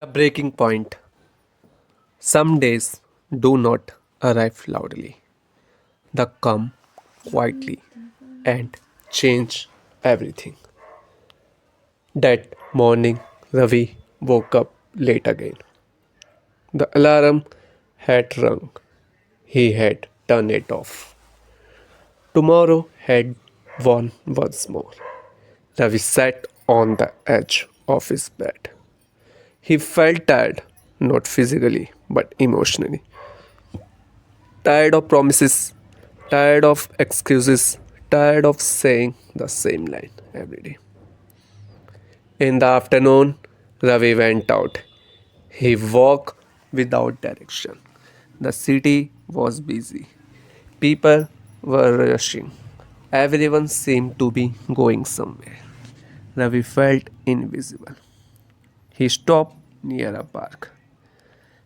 A breaking point. Some days do not arrive loudly. They come quietly and change everything. That morning, Ravi woke up late again. The alarm had rung. He had turned it off. Tomorrow had won once more. Ravi sat on the edge of his bed. He felt tired, not physically, but emotionally. Tired of promises, tired of excuses, tired of saying the same line every day. In the afternoon, Ravi went out. He walked without direction. The city was busy. People were rushing. Everyone seemed to be going somewhere. Ravi felt invisible. He stopped near a park,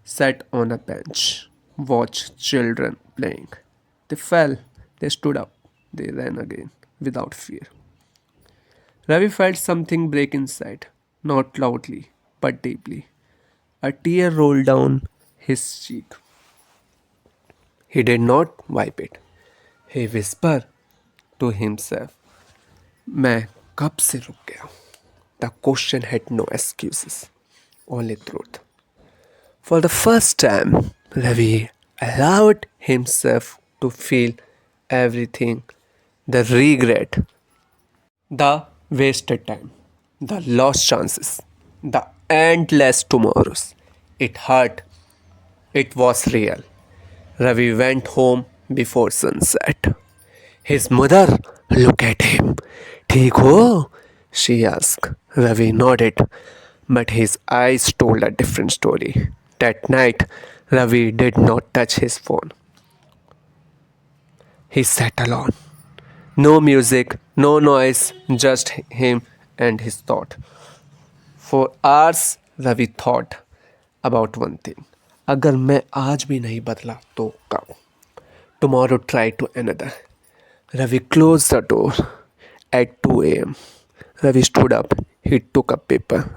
sat on a bench, watched children playing. They fell, they stood up, they ran again without fear. Ravi felt something break inside, not loudly, but deeply. A tear rolled down his cheek. He did not wipe it. He whispered to himself, मैं कब से रुक गया? The question had no excuses, only truth. For the first time, Ravi allowed himself to feel everything, the regret, the wasted time, the lost chances, the endless tomorrows. It hurt. It was real. Ravi went home before sunset. His mother looked at him. ठीक हो? She asked. Ravi nodded, but his eyes told a different story. That night, Ravi did not touch his phone. He sat alone. No music, no noise, just him and his thought. For hours, Ravi thought about one thing. अगर मैं आज भी नहीं बदला तो कब? Tomorrow try to another. Ravi closed the door at 2 a.m. Ravi stood up. He took a paper,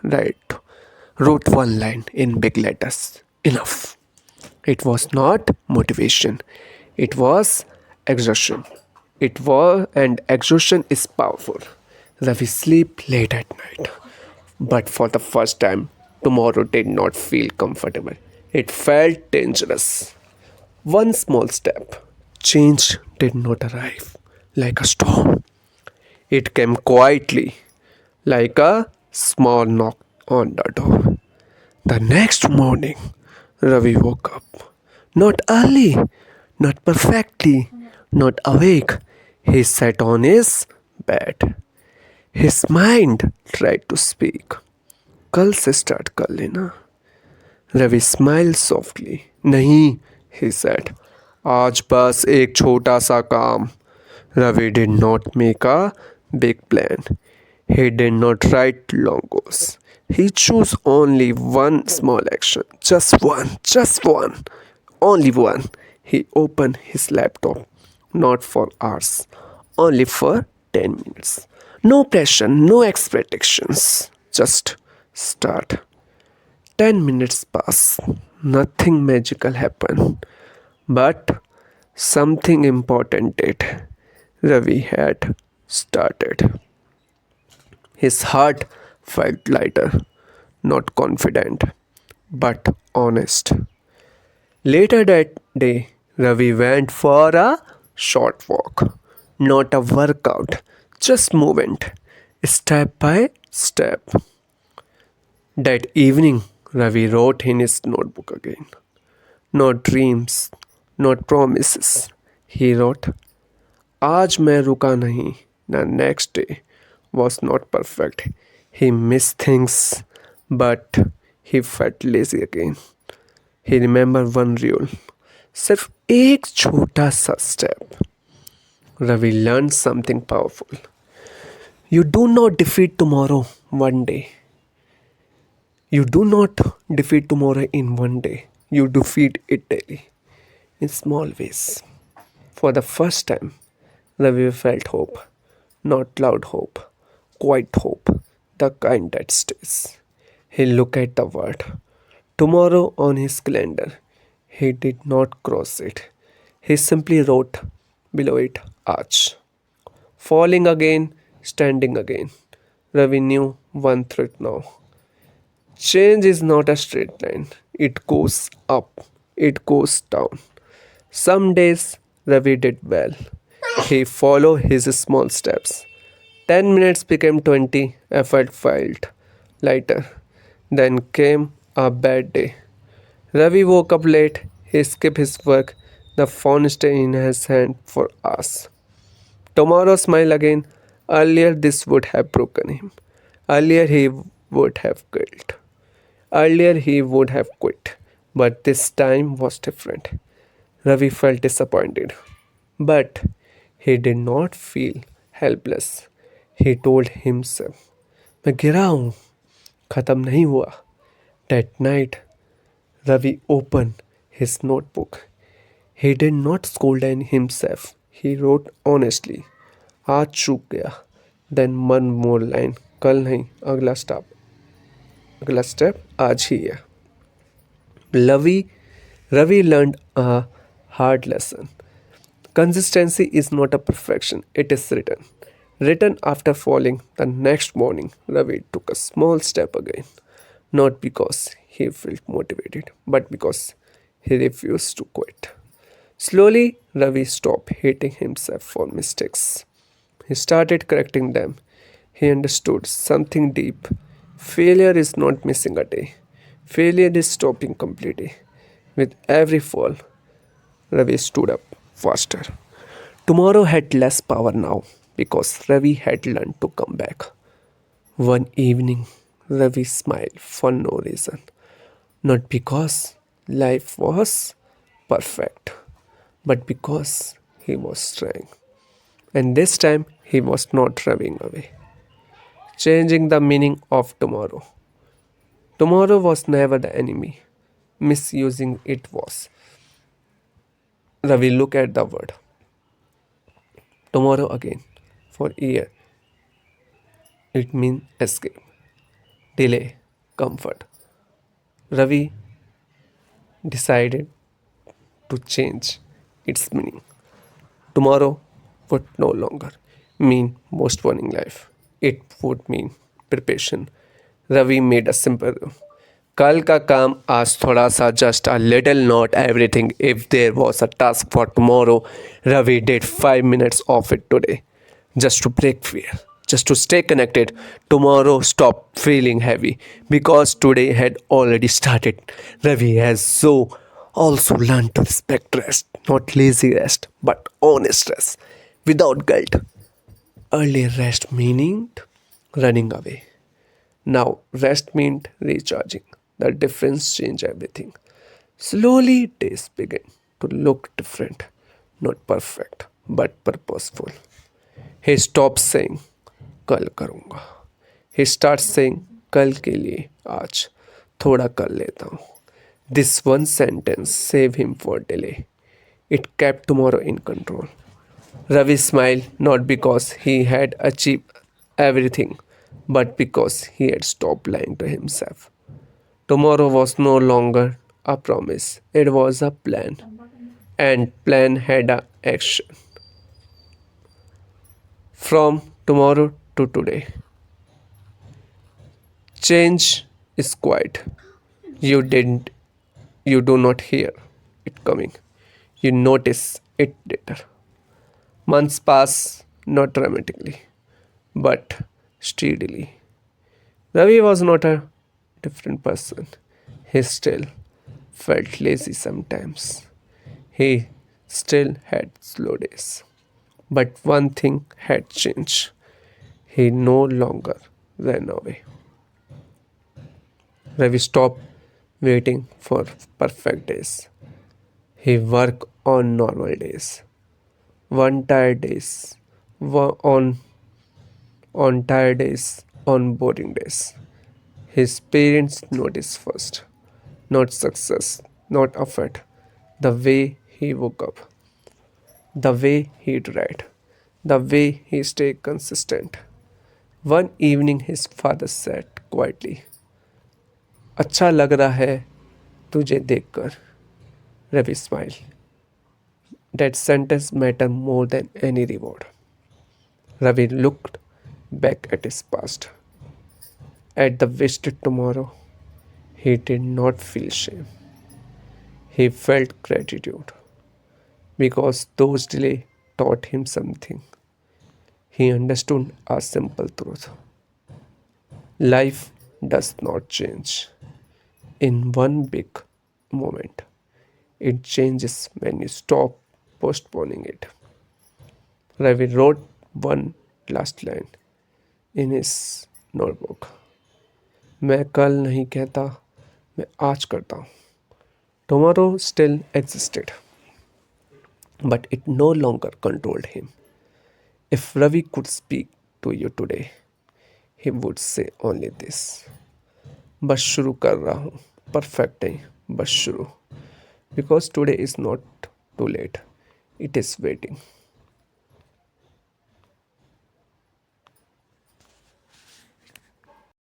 wrote one line in big letters. Enough. It was not motivation. It was exhaustion. And exhaustion is powerful. Ravi slept late at night. But for the first time, tomorrow did not feel comfortable. It felt dangerous. One small step. Change did not arrive like a storm. It came quietly, like a small knock on the door. The next morning, Ravi woke up. Not early, not perfectly, not awake. He sat on his bed. His mind tried to speak. कल से start कर लेना. Ravi smiled softly. नहीं, he said. आज बस एक छोटा सा काम. Ravi did not make a big plan. He did not write long goals. He chose only one small action. Just one. Only one. He opened his laptop. Not for hours. Only for 10 minutes. No pressure, no expectations. Just start. 10 minutes pass. Nothing magical happened. But something important did. Ravi had started. His heart felt lighter, not confident, but honest. Later that day, Ravi went for a short walk, not a workout, just movement, step by step. That evening, Ravi wrote in his notebook again. Not dreams, not promises. He wrote, आज मैं रुका नहीं. The next day was not perfect. He missed things, but he felt lazy again. He remembered one rule. सिर्फ एक छोटा सा step. Ravi learned something powerful. You do not defeat tomorrow one day. You do not defeat tomorrow in one day. You defeat it daily, in small ways. For the first time, Ravi felt hope. Not loud hope, quiet hope, the kind that stays. He looked at the world, Tomorrow on his calendar. He did not cross it. He simply wrote below it arch. Falling again, standing again. Ravi knew one truth now. Change is not a straight line. It goes up, it goes down. Some days Ravi did well. He followed his small steps. 10 minutes became 20, effort felt lighter. Then came a bad day. Ravi woke up late, he skipped his work, the phone stayed in his hand for hours. Tomorrow smile again. Earlier this would have broken him. Earlier he would have guilt. Earlier he would have quit. But this time was different. Ravi felt disappointed. But he did not feel helpless. He told himself, मैं गिरा हूँ, खत्म नहीं हुआ. That night, Ravi opened his notebook. He did not scold himself. He wrote honestly. आज चूक गया. Then one more line. कल नहीं, अगला step. अगला step आज ही है. Ravi, Ravi learned a hard lesson. Consistency is not a perfection, it is written. Written after falling the next morning, Ravi took a small step again. Not because he felt motivated, but because he refused to quit. Slowly, Ravi stopped hating himself for mistakes. He started correcting them. He understood something deep. Failure is not missing a day. Failure is stopping completely. With every fall, Ravi stood up faster. Tomorrow had less power now because Ravi had learned to come back. One evening, Ravi smiled for no reason. Not because life was perfect, but because he was trying. And this time, he was not running away, changing the meaning of tomorrow. Tomorrow was never the enemy, misusing it was. Ravi looked at the word tomorrow again. For a year, it means escape, delay, comfort. Ravi decided to change its meaning. Tomorrow would no longer mean postponing life. It would mean preparation. Ravi made a simple rule. कल का काम आज थोड़ा सा just a little not everything. If there was a task for tomorrow, Ravi did 5 minutes of it today. Just to break fear, just to stay connected. Tomorrow stop feeling heavy because today had already started. Ravi has so also learned to respect rest, not lazy rest, but honest rest, without guilt. Earlier rest meaning running away. Now rest meant recharging. The difference changed everything. Slowly days began to look different, not perfect, but purposeful. He stopped saying कल करूँगा. He starts saying कल के लिए आज थोड़ा कर लेता हूँ. This one sentence saved him for delay. It kept tomorrow in control. Ravi smiled not because he had achieved everything, but because he had stopped lying to himself. Tomorrow was no longer a promise, it was a plan. And plan had a action. From tomorrow to today. Change is quiet. You didn't you do not hear it coming. You notice it later. Months pass not dramatically, but steadily. Ravi was not a different person. He still felt lazy sometimes. He still had slow days. But one thing had changed. He no longer ran away. Ravi stopped waiting for perfect days. He worked on normal days. One tired days, on tired days, on boring days. His parents noticed first, not success, not effort, the way he woke up, the way he tried, the way he stayed consistent. One evening his father said quietly, अच्छा लग रहा है तुझे देखकर Ravi smiled. That sentence mattered more than any reward. Ravi looked back at his past, at the wasted tomorrow. He did not feel shame. He felt gratitude because those delays taught him something. He understood a simple truth. Life does not change in one big moment. It changes when you stop postponing it. Ravi wrote one last line in his notebook. मैं कल नहीं कहता, मैं आज करता हूँ. Tomorrow still existed, but it no longer controlled him. If Ravi could speak to you today, he would say only this. बस शुरू कर रहा हूँ, perfect नहीं, बस शुरू. Because today is not too late, it is waiting.